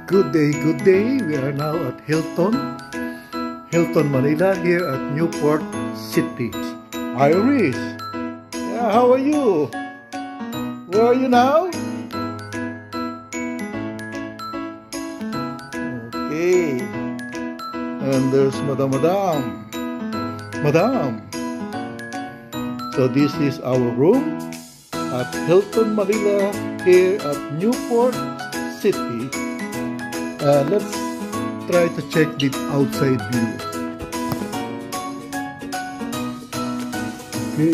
Good day, good day. We are now at Hilton, Manila, here at Newport City. Iris, yeah, how are you? Where are you now? Okay. And there's Madam. So this is our room at Hilton, Manila, here at Newport City. Let's try to check the outside view. Okay,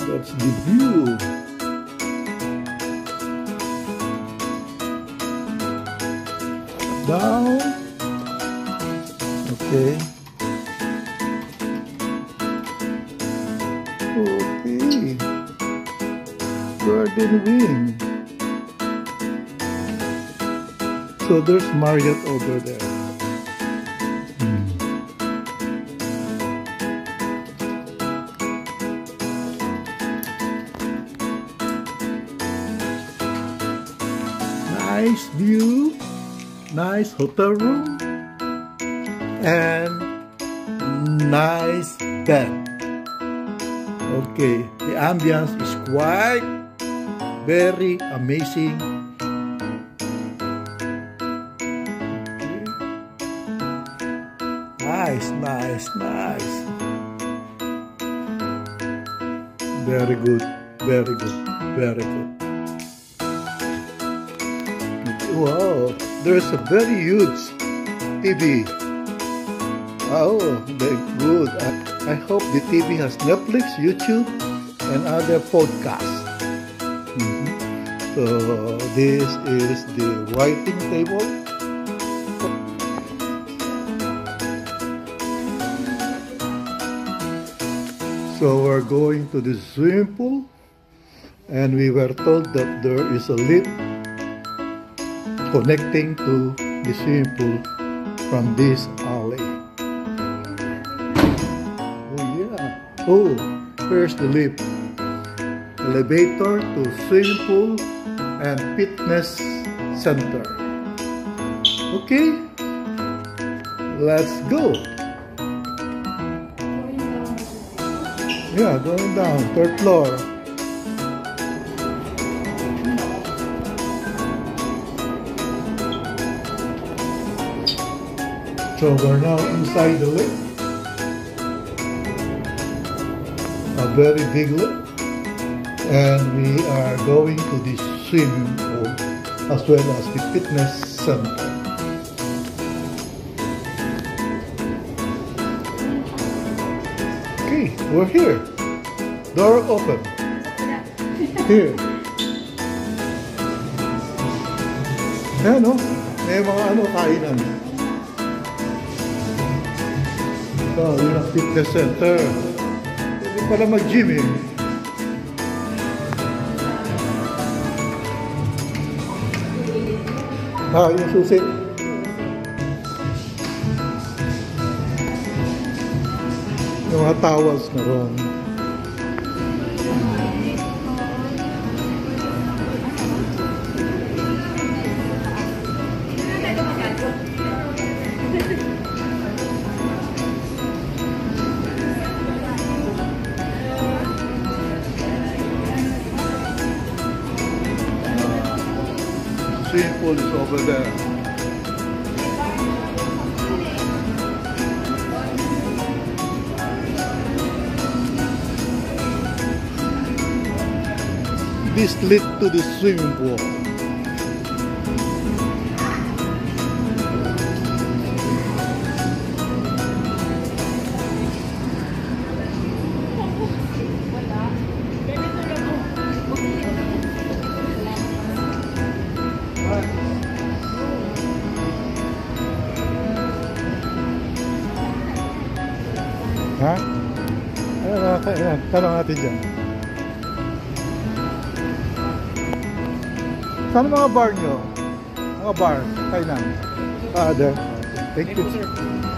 that's the view. Down. Okay. Okay. Garden wing. So there's Marriott over there. Nice view, nice hotel room, and nice bed. Okay, the ambience is quite very amazing. Nice. Very good. Wow, there's a very huge TV. Oh, very good. I hope the TV has Netflix, YouTube, and other podcasts. So this is the writing table. So we're going to the swimming pool, and we were told that there is a lift connecting to the swimming pool from this alley. Oh yeah. Oh, here's the lift. Elevator to swimming pool and fitness center. Okay, let's go. Yeah, going down, 3rd floor. So we're now inside the lift. A very big lift. And we are going to the swimming pool as well as the fitness center. Okay, we're here. Door open. Here. Ayan, no? May mga kainan. So, yun ang fitness center. Hindi pala mag-gym eh. Yung susi. Yung mga towels na ron. Swimming pool is over there. This leads to the swimming pool. Ha? Ayan, tanong natin dyan. Saan mga bar nyo? Mga bar, kainan? There. Thank you.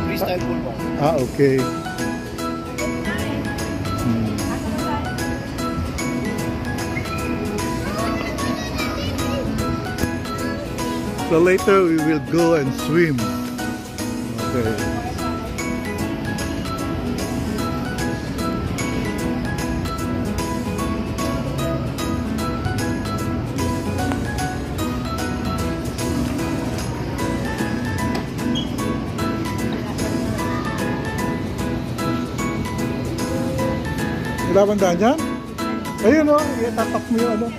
Freestyle pool po. Okay. So later we will go and swim. Okay. Wala bang daan dyan? Ayun o, itapak mo yung ano.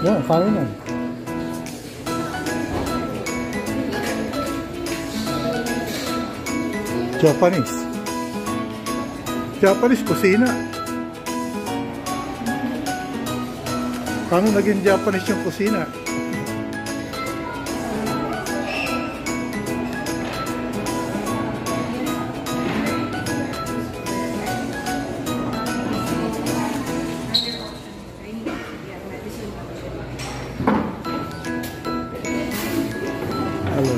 Yan, kaya na. Japanese kusina. Paano naging Japanese yung kusina? Hello.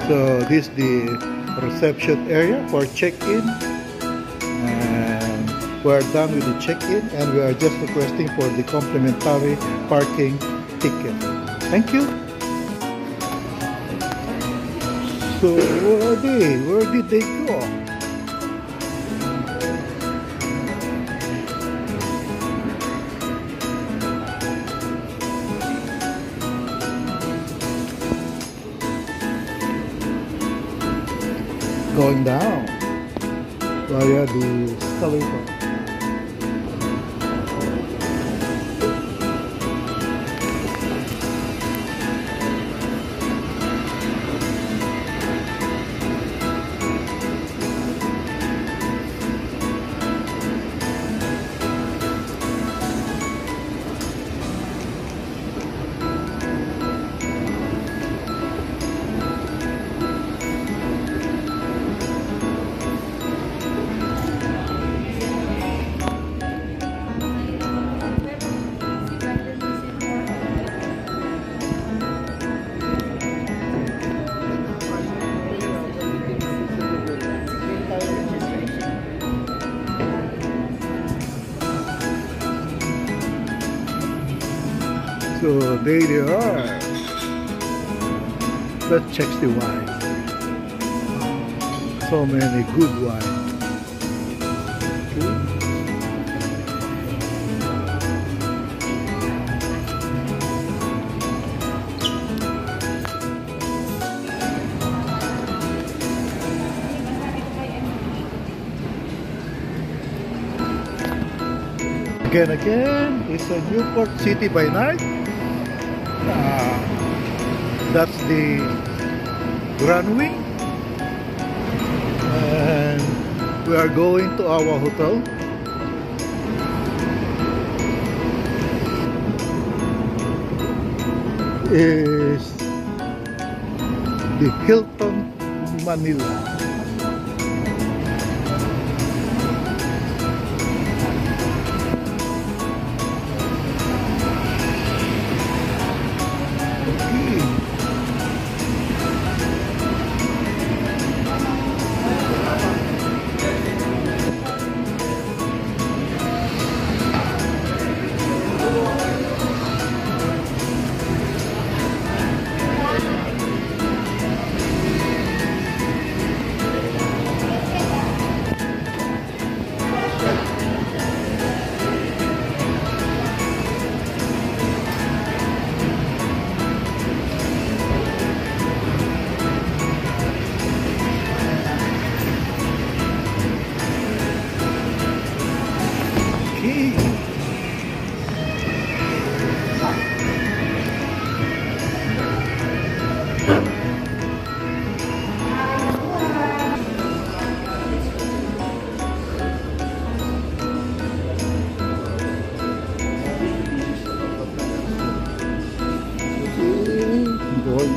So this is the reception area for check-in, and we are done with the check-in and we are just requesting for the complimentary parking ticket. Thank you. So where are they? Where did they go? Going down via the escalator. So there they are. Let's check the wine. So many good wine. Again, it's a Newport City by night. That's the Grand Wing, and we are going to our hotel. Is the Hilton Manila.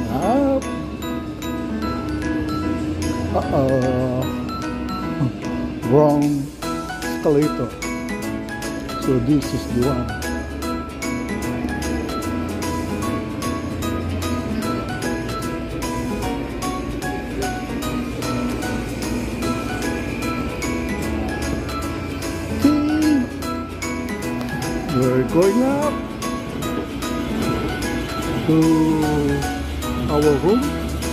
up. Wrong escalator. So this is the one. We're going up to our room,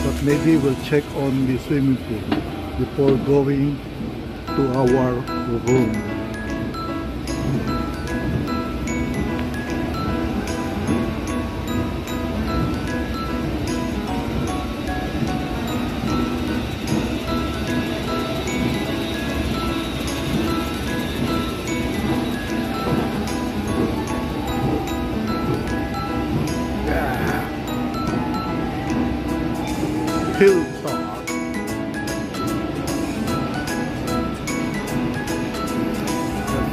but maybe we'll check on the swimming pool before going to our room. Hilltop.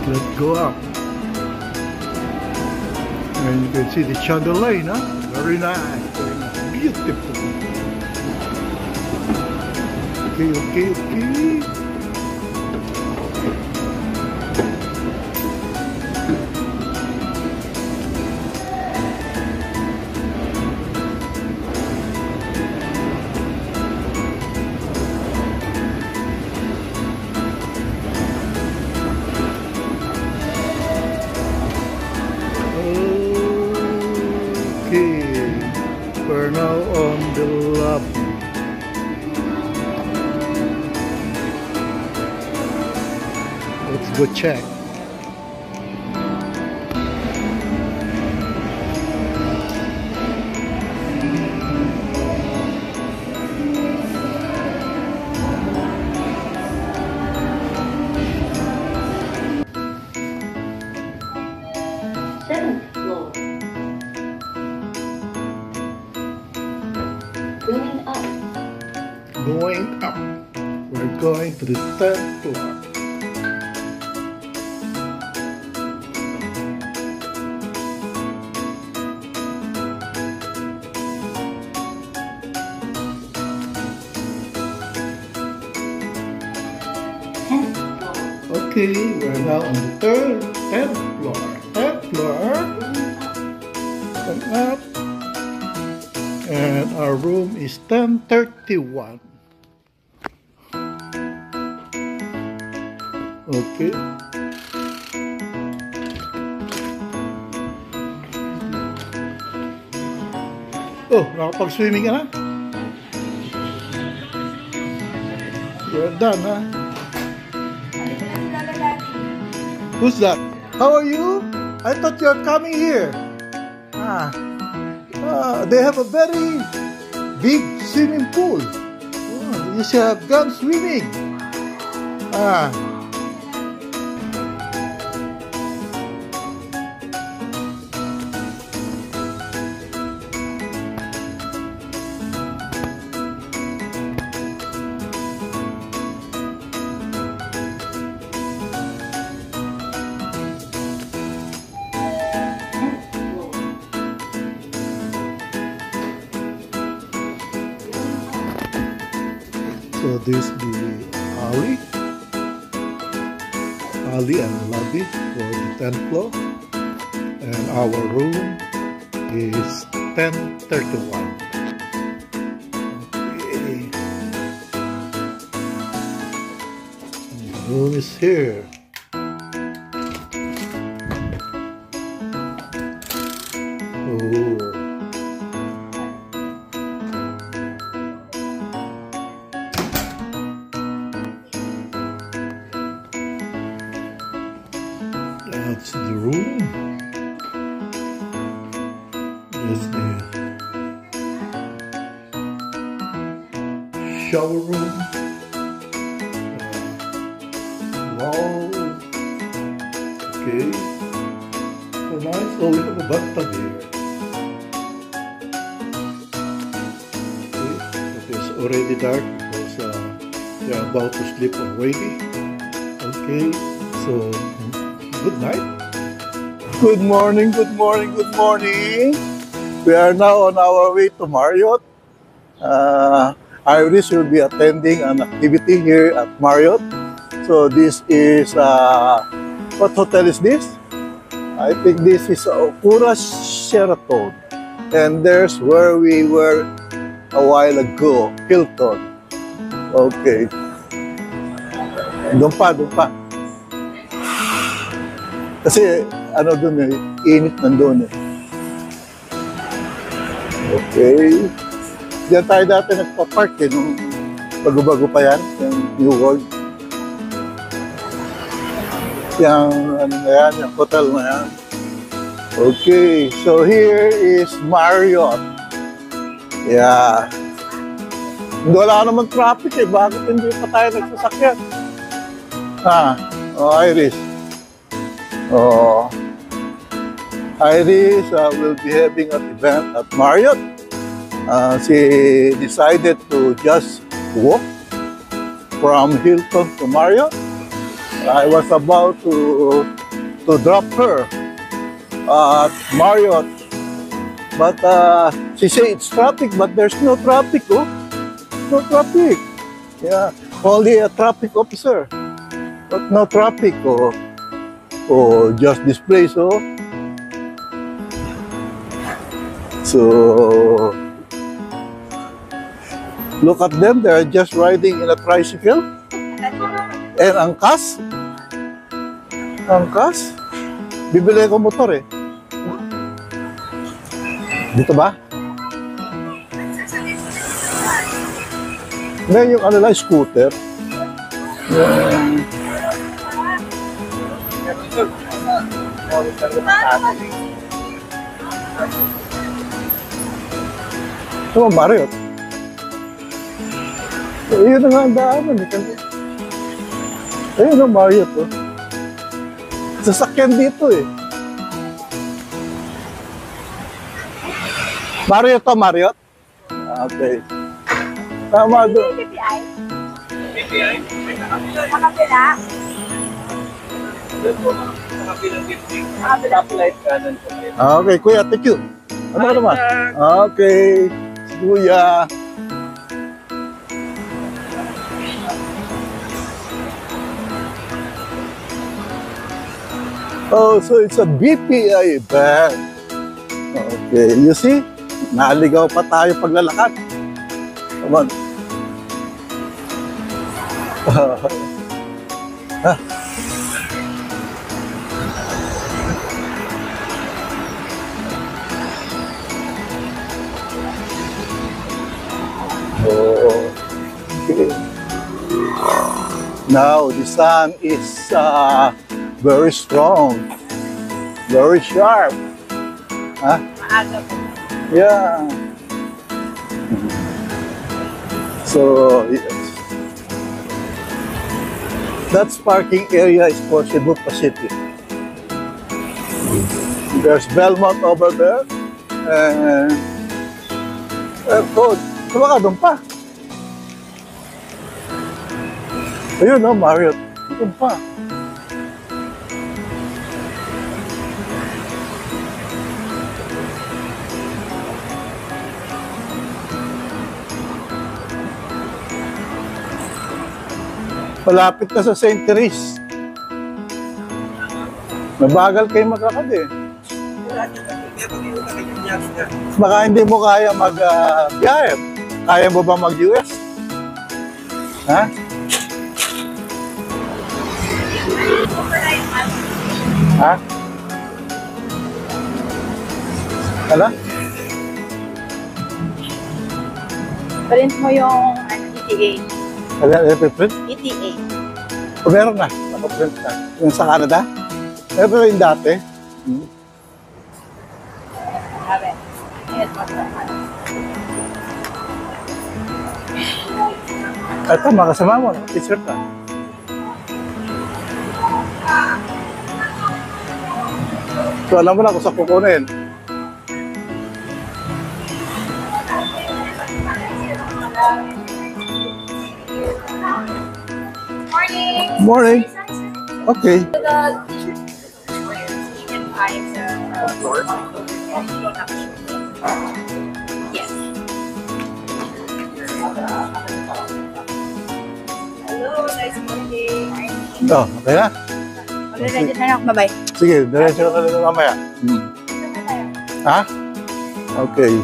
Let's go up. And you can see the chandelier, huh? Very nice. Very nice. Beautiful. Okay. We're now on the lobby. Let's go check. Going up. We're going to the 3rd floor. Okay, we're now on the 10th floor. 10th floor. Come up. And our room is 1031. Okay. Oh, nakapag-swimming ka na? You're done, huh? Who's that? How are you? I thought you're coming here. They have a very big swimming pool. Oh, you should have gone swimming. So this is the alley and lobby for the 10th floor, and our room is 1031. Okay. The room is here. Oh. That's the room. There's the shower room. Wow. Okay. So nice. Oh, we have a bathtub here. Okay. It is already dark because they are about to sleep already. Okay. So good night. Good morning. We are now on our way to Marriott. Iris will be attending an activity here at Marriott. So this is, what hotel is this? I think this is Okura Sheraton. And there's where we were a while ago, Hilton. Okay. Doon pa. Kasi, ano doon eh, init nandun eh. Okay. Diyan tayo dati nagpa-park eh, nung bago-bago pa yan, yung New World. Yung, ano na yan, yung hotel na yan. Okay, so here is Marriott. Yeah. Wala naman traffic eh, bakit hindi pa tayo nagsasakyan? Iris. Iris will be having an event at Marriott. She decided to just walk from Hilton to Marriott. I was about to drop her at Marriott, but she said it's traffic, but there's no traffic. Oh, no traffic. Yeah, only a traffic officer, but no traffic. Oh, just this place. Oh, so look at them. They're just riding in a tricycle. And angkas? Angkas? Bibili ko motor eh. Dito ba? Ngayon yung ano lang, scooter. Ito, Marriott. Yun na nga ang daanan. Ayun ang Marriott. Oh. Sasakyan dito eh. Marriott to, Marriott? Okay. Tama doon. PPI? PPI? Nakapila? Nakapila flight kanan po. Okay, kuya, thank you. Ano ka naman? Okay. Kuya. Oh, so it's a BPI event. Okay, you see? Naligaw pa tayo paglalakad. Come on. Okay. Now the sun is very strong, very sharp. Huh? Yeah. So yes. That parking area is for Cebu Pacific. There's Belmont over there, and airport. Kumaka doon pa. Ayun, no, Marriott. Doon pa. Malapit na sa St. Therese. Mabagal kayo maglakad eh. Baka hindi mo kaya mag-biyahe. Kaya mo ba mag-US? Ha? Ha? Hala? Print mo yung ETA. Hala, print? ETA. O meron na. Nakaprint na. Yung sa Canada? Meron na yung dati. Sabi. Yes, Ito, makasama mo. T-shirt na. So, alam mo na kung saan kukunin. Morning! Morning. Okay. The t-shirt you can find the floor. Yes. Hello, nice morning. Oh, okay na? Ready na ako, bye-bye. Sige, diretso ka na mamaya. Ha? Okay.